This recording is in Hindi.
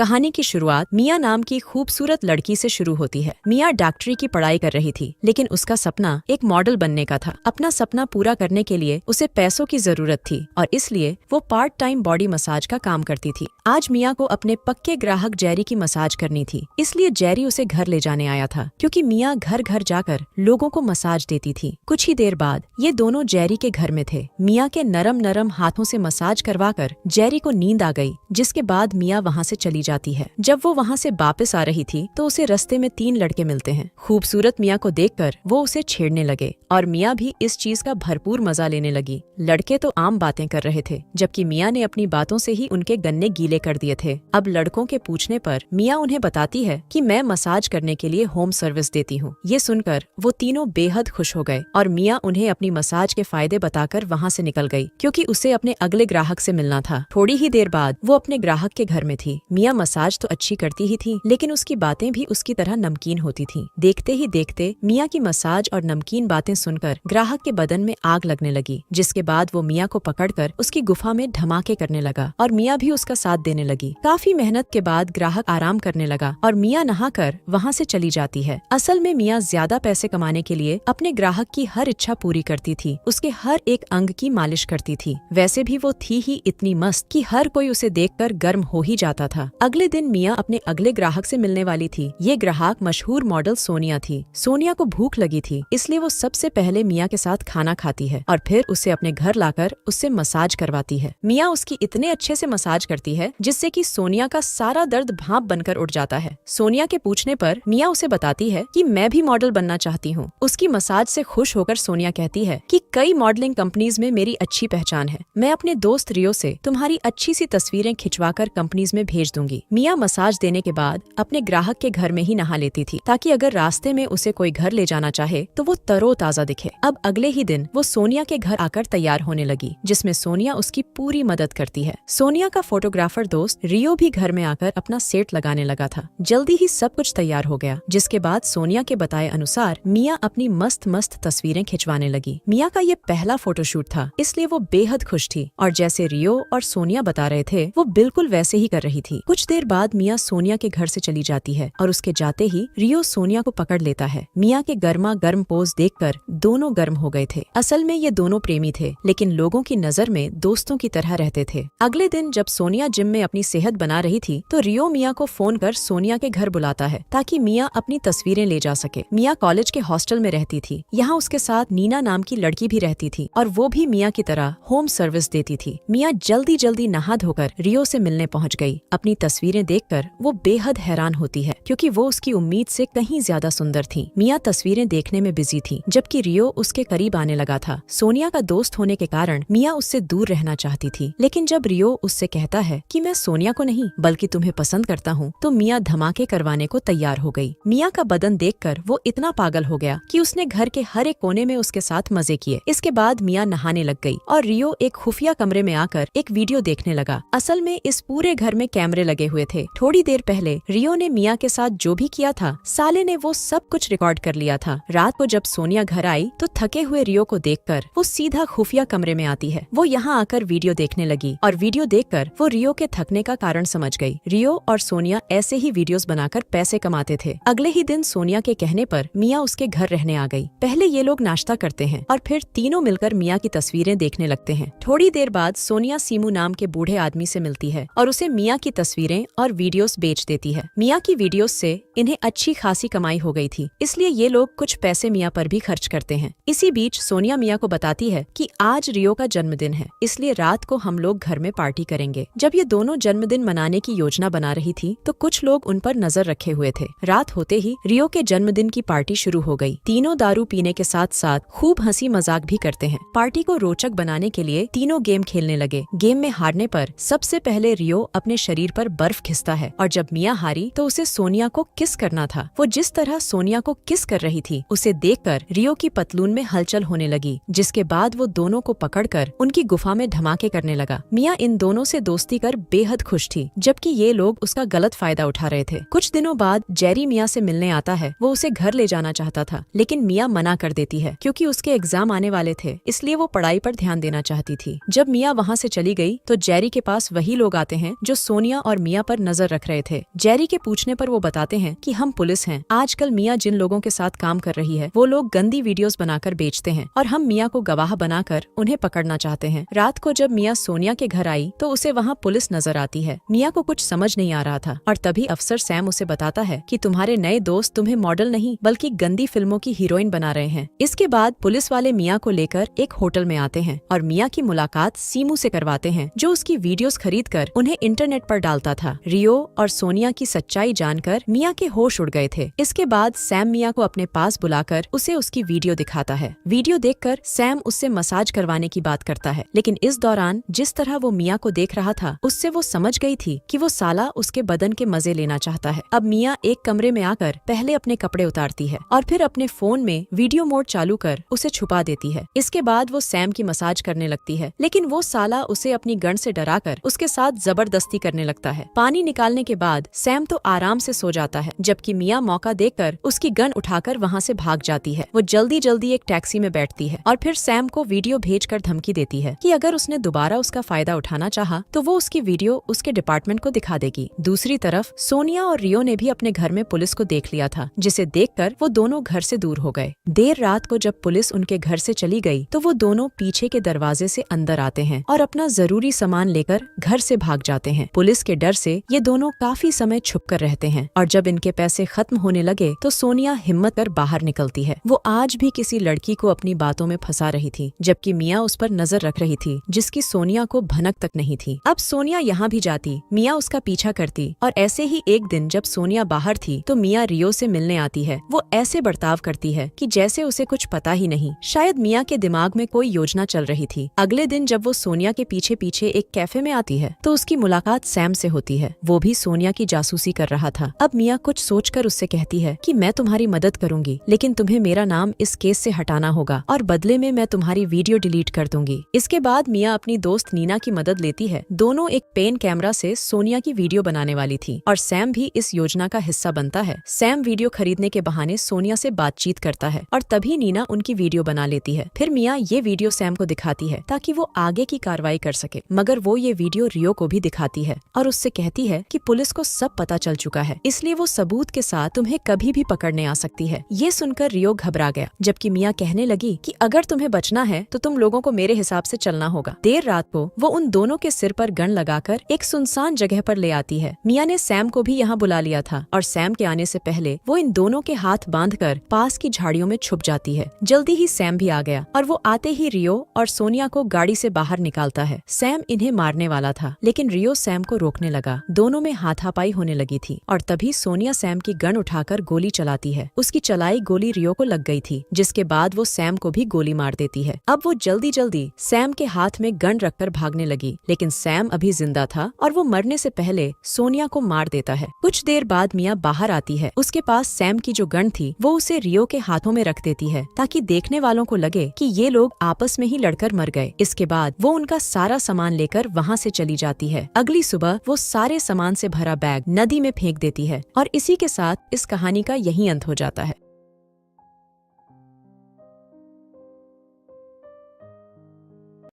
कहानी की शुरुआत मिया नाम की खूबसूरत लड़की से शुरू होती है। मिया डॉक्टरी की पढ़ाई कर रही थी, लेकिन उसका सपना एक मॉडल बनने का था। अपना सपना पूरा करने के लिए उसे पैसों की जरूरत थी और इसलिए वो पार्ट टाइम बॉडी मसाज का काम करती थी। आज मिया को अपने पक्के ग्राहक जेरी की मसाज करनी थी, इसलिए जेरी उसे घर ले जाने आया था, क्योंकि मिया घर घर जाकर लोगों को मसाज देती थी। कुछ ही देर बाद ये दोनों जेरी के घर में थे। मिया के नरम नरम हाथों से मसाज करवाकर जेरी को नींद आ गई, जिसके बाद मिया वहाँ से चली जाती है। जब वो वहाँ से वापस आ रही थी तो उसे रास्ते में 3 लड़के मिलते हैं। खूबसूरत मिया को देखकर वो उसे छेड़ने लगे और मिया भी इस चीज का भरपूर मजा लेने लगी। लड़के तो आम बातें कर रहे थे, जबकि मिया ने अपनी बातों से ही उनके गन्ने गीले कर दिए थे। अब लड़कों के पूछने पर मिया उन्हें बताती है कि मैं मसाज करने के लिए होम सर्विस देती हूँ। ये सुनकर वो तीनों बेहद खुश हो गए और मिया उन्हें अपनी मसाज के फायदे बताकर वहाँ से निकल गई, क्योंकि उसे अपने अगले ग्राहक से मिलना था। थोड़ी ही देर बाद वो अपने ग्राहक के घर में थी। मिया मसाज तो अच्छी करती ही थी, लेकिन उसकी बातें भी उसकी तरह नमकीन होती थीं। देखते ही देखते मिया की मसाज और नमकीन बातें सुनकर ग्राहक के बदन में आग लगने लगी, जिसके बाद वो मिया को पकड़कर उसकी गुफा में धमाके करने लगा और मिया भी उसका साथ देने लगी। काफी मेहनत के बाद ग्राहक आराम करने लगा और मिया नहाकर वहाँ से चली जाती है। असल में मिया ज्यादा पैसे कमाने के लिए अपने ग्राहक की हर इच्छा पूरी करती थी, उसके हर एक अंग की मालिश करती थी। वैसे भी वो थी ही इतनी मस्त कि हर कोई उसे देखकर गर्म हो ही जाता था। अगले दिन मिया अपने अगले ग्राहक से मिलने वाली थी। ये ग्राहक मशहूर मॉडल सोनिया थी। सोनिया को भूख लगी थी, इसलिए वो सबसे पहले मिया के साथ खाना खाती है और फिर उसे अपने घर लाकर उससे मसाज करवाती है। मिया उसकी इतने अच्छे से मसाज करती है जिससे कि सोनिया का सारा दर्द भाप बनकर उठ जाता है। सोनिया के पूछने पर मिया उसे बताती है कि मैं भी मॉडल बनना चाहती हूँ। उसकी मसाज से खुश होकर सोनिया कहती है कि कई मॉडलिंग कंपनीज में मेरी अच्छी पहचान है। मैं अपने दोस्त रियो से तुम्हारी अच्छी सी तस्वीरें खिंचवाकर कंपनीज में भेज दूंगी। मिया मसाज देने के बाद अपने ग्राहक के घर में ही नहा लेती थी, ताकि अगर रास्ते में उसे कोई घर ले जाना चाहे तो वो तरोताजा दिखे। अब अगले ही दिन वो सोनिया के घर आकर तैयार होने लगी, जिसमें सोनिया उसकी पूरी मदद करती है। सोनिया का फोटोग्राफर दोस्त रियो भी घर में आकर अपना सेट लगाने लगा था। जल्दी ही सब कुछ तैयार हो गया, जिसके बाद सोनिया के बताए अनुसार मिया अपनी मस्त मस्त तस्वीरें खिंचवाने लगी। मिया का ये पहला फोटोशूट था, इसलिए वो बेहद खुश थी और जैसे रियो और सोनिया बता रहे थे वो बिल्कुल वैसे ही कर रही थी। कुछ देर बाद मिया सोनिया के घर से चली जाती है और उसके जाते ही रियो सोनिया को पकड़ लेता है। मिया के गर्मा गर्म पोज देखकर दोनों गर्म हो गए थे। असल में ये दोनों प्रेमी थे, लेकिन लोगों की नजर में दोस्तों की तरह रहते थे। अगले दिन जब सोनिया जिम में अपनी सेहत बना रही थी तो रियो मिया को फोन कर सोनिया के घर बुलाता है, ताकि मिया अपनी तस्वीरें ले जा सके। मिया कॉलेज के हॉस्टल में रहती थी। यहाँ उसके साथ नीना नाम की लड़की भी रहती थी और वो भी मिया की तरह होम सर्विस देती थी। मिया जल्दी जल्दी नहा धोकर रियो से मिलने पहुँच गई। अपनी तस्वीरें देखकर वो बेहद हैरान होती है, क्योंकि वो उसकी उम्मीद से कहीं ज्यादा सुंदर थी। मिया तस्वीरें देखने में बिजी थी, जबकि रियो उसके करीब आने लगा था। सोनिया का दोस्त होने के कारण मिया उससे दूर रहना चाहती थी, लेकिन जब रियो उससे कहता है कि मैं सोनिया को नहीं बल्कि तुम्हें पसंद करता हूँ, तो मिया धमाके करवाने को तैयार हो गई। मिया का बदन देखकर वो इतना पागल हो गया कि उसने घर के हर एक कोने में उसके साथ मजे किए। इसके बाद मिया नहाने लग गई और रियो एक खुफिया कमरे में आकर एक वीडियो देखने लगा। असल में इस पूरे घर में कैमरे लगे हुए थे। थोड़ी देर पहले रियो ने मिया के साथ जो भी किया था, साले ने वो सब कुछ रिकॉर्ड कर लिया था। रात को जब सोनिया घर आई तो थके हुए रियो को देखकर वो सीधा खुफिया कमरे में आती है। वो यहाँ आकर वीडियो देखने लगी और वीडियो देखकर वो रियो के थकने का कारण समझ गई। रियो और सोनिया ऐसे ही वीडियोस बनाकर पैसे कमाते थे। अगले ही दिन सोनिया के कहने पर मिया उसके घर रहने आ गई। पहले ये लोग नाश्ता करते हैं और फिर तीनों मिलकर मिया की तस्वीरें देखने लगते हैं। थोड़ी देर बाद सोनिया सीमू नाम के बूढ़े आदमी से मिलती है और उसे मिया की तस्वीरें और वीडियोस बेच देती है। मिया की वीडियोस से इन्हें अच्छी खासी कमाई हो गई थी, इसलिए ये लोग कुछ पैसे मिया पर भी खर्च करते हैं। इसी बीच सोनिया मिया को बताती है कि आज रियो का जन्मदिन है, इसलिए रात को हम लोग घर में पार्टी करेंगे। जब ये दोनों जन्मदिन मनाने की योजना बना रही थी तो कुछ लोग उन पर नजर रखे हुए थे। रात होते ही रियो के जन्मदिन की पार्टी शुरू हो गई। तीनों दारू पीने के साथ साथ खूब हंसी मजाक भी करते हैं। पार्टी को रोचक बनाने के लिए तीनों गेम खेलने लगे। गेम में हारने पर सबसे पहले रियो अपने शरीर पर बर्फ घिसता है और जब मिया हारी तो उसे सोनिया को किस करना था। वो जिस तरह सोनिया को किस कर रही थी उसे देखकर रियो की पतलून में हलचल होने लगी, जिसके बाद वो दोनों को पकड़कर उनकी गुफा में धमाके करने लगा। मिया इन दोनों से दोस्ती कर बेहद खुश थी, जबकि ये लोग उसका गलत फायदा उठा रहे थे। कुछ दिनों बाद जेरी मिया से मिलने आता है। वो उसे घर ले जाना चाहता था, लेकिन मिया मना कर देती है, क्योंकि उसके एग्जाम आने वाले थे, इसलिए वो पढ़ाई पर ध्यान देना चाहती थी। जब मिया वहाँ से चली गई तो जेरी के पास वही लोग आते हैं जो सोनिया और मिया पर नजर रख रहे थे। जेरी के पूछने पर वो बताते हैं कि हम पुलिस हैं। आजकल मिया जिन लोगों के साथ काम कर रही है वो लोग गंदी वीडियोस बनाकर बेचते हैं और हम मिया को गवाह बनाकर उन्हें पकड़ना चाहते हैं। रात को जब मिया सोनिया के घर आई तो उसे वहाँ पुलिस नजर आती है। मिया को कुछ समझ नहीं आ रहा था और तभी अफसर सैम उसे बताता है कि तुम्हारे नए दोस्त तुम्हें मॉडल नहीं बल्कि गंदी फिल्मों की हीरोइन बना रहे हैं। इसके बाद पुलिस वाले मिया को लेकर एक होटल में आते हैं और मिया की मुलाकात सीमू से करवाते हैं, जो उसकी वीडियोस खरीदकर उन्हें इंटरनेट पर डालता था। रियो और सोनिया की सच्चाई जानकर मिया के होश उड़ गए थे। इसके बाद सैम मिया को अपने पास बुलाकर उसे उसकी वीडियो दिखाता है। वीडियो देखकर सैम उससे मसाज करवाने की बात करता है, लेकिन इस दौरान जिस तरह वो मिया को देख रहा था उससे वो समझ गई थी कि वो साला उसके बदन के मजे लेना चाहता है। अब मिया एक कमरे में आकर पहले अपने कपड़े उतारती है और फिर अपने फोन में वीडियो मोड चालू कर उसे छुपा देती है। इसके बाद वो सैम की मसाज करने लगती है, लेकिन वो साला उसे अपनी गन से डराकर उसके साथ जबरदस्ती करने लगता है। पानी निकालने के बाद सैम तो आराम से सो जाता है, जबकि मिया मौका देखकर उसकी गन उठाकर वहाँ से भाग जाती है। वो जल्दी जल्दी एक टैक्सी में बैठती है और फिर सैम को वीडियो भेजकर धमकी देती है कि अगर उसने दोबारा उसका फायदा उठाना चाहा तो वो उसकी वीडियो उसके डिपार्टमेंट को दिखा देगी। दूसरी तरफ सोनिया और रियो ने भी अपने घर में पुलिस को देख लिया था, जिसे देखकर वो दोनों घर से दूर हो गए। देर रात को जब पुलिस उनके घर से चली गई तो वो दोनों पीछे के दरवाजे से अंदर आते हैं और अपना जरूरी सामान लेकर घर से भाग जाते हैं। पुलिस के डर से ये दोनों काफी समय छुप कर रहते हैं और जब इनके पैसे खत्म होने लगे तो सोनिया हिम्मत कर बाहर निकलती है। वो आज भी किसी लड़की को अपनी बातों में फंसा रही थी, जबकि मिया उस पर नजर रख रही थी जिसकी सोनिया को भनक तक नहीं थी। अब सोनिया यहाँ भी जाती, मिया उसका पीछा करती और ऐसे ही एक दिन जब सोनिया बाहर थी तो मिया रियो से मिलने आती है। वो ऐसे बर्ताव करती है कि जैसे उसे कुछ पता ही नहीं। शायद मिया के दिमाग में कोई योजना चल रही थी। अगले दिन जब वो सोनिया के पीछे पीछे एक कैफे में आती है तो उसकी मुलाकात सैम से होती है। वो भी सोनिया की जासूसी कर रहा था। अब मिया कुछ सोचकर उससे कहती है कि मैं तुम्हारी मदद करूंगी, लेकिन तुम्हें मेरा नाम इस केस से हटाना होगा और बदले में मैं तुम्हारी वीडियो डिलीट कर दूंगी। इसके बाद मिया अपनी दोस्त नीना की मदद लेती है। दोनों एक पेन कैमरा से सोनिया की वीडियो बनाने वाली थी और सैम भी इस योजना का हिस्सा बनता है। सैम वीडियो खरीदने के बहाने सोनिया से बातचीत करता है और तभी नीना उनकी वीडियो बना लेती है। फिर मिया ये वीडियो सैम को दिखाती है ताकि वो आगे की कार्रवाई कर सके, मगर वो ये वीडियो रियो को भी दिखाती है और उससे कहती है कि पुलिस को सब पता चल चुका है, इसलिए वो सबूत के साथ तुम्हें कभी भी पकड़ने आ सकती है। ये सुनकर रियो घबरा गया, जबकि मिया कहने लगी कि अगर तुम्हें बचना है तो तुम लोगों को मेरे हिसाब से चलना होगा। देर रात को वो उन दोनों के सिर पर गन लगाकर एक सुनसान जगह पर ले आती है। मिया ने सैम को भी यहाँ बुला लिया था और सैम के आने से पहले वो इन दोनों के हाथ बांधकर पास की झाड़ियों में छुप जाती है। जल्दी ही सैम भी आ गया और वो आते ही रियो और सोनिया को गाड़ी से बाहर निकालता है। सैम इन्हें मारने वाला था, लेकिन रियो सैम को रोकने लगा। दोनों में हाथापाई होने लगी थी और तभी सोनिया सैम की गन उठाकर गोली चलाती है। उसकी चलाई गोली रियो को लग गई थी, जिसके बाद वो सैम को भी गोली मार देती है। अब वो जल्दी जल्दी सैम के हाथ में गन रखकर भागने लगी, लेकिन सैम अभी जिंदा था और वो मरने से पहले सोनिया को मार देता है। कुछ देर बाद मिया बाहर आती है। उसके पास सैम की जो गन थी वो उसे रियो के हाथों में रख देती है ताकि देखने वालों को लगे कि ये लोग आपस में ही लड़कर मर गए। इसके बाद वो उनका सारा सामान लेकर वहाँ से चली जाती है। अगली सुबह वो सारे सामान से भरा बैग नदी में फेंक देती है और इसी के साथ इस कहानी का यही अंत हो जाता है।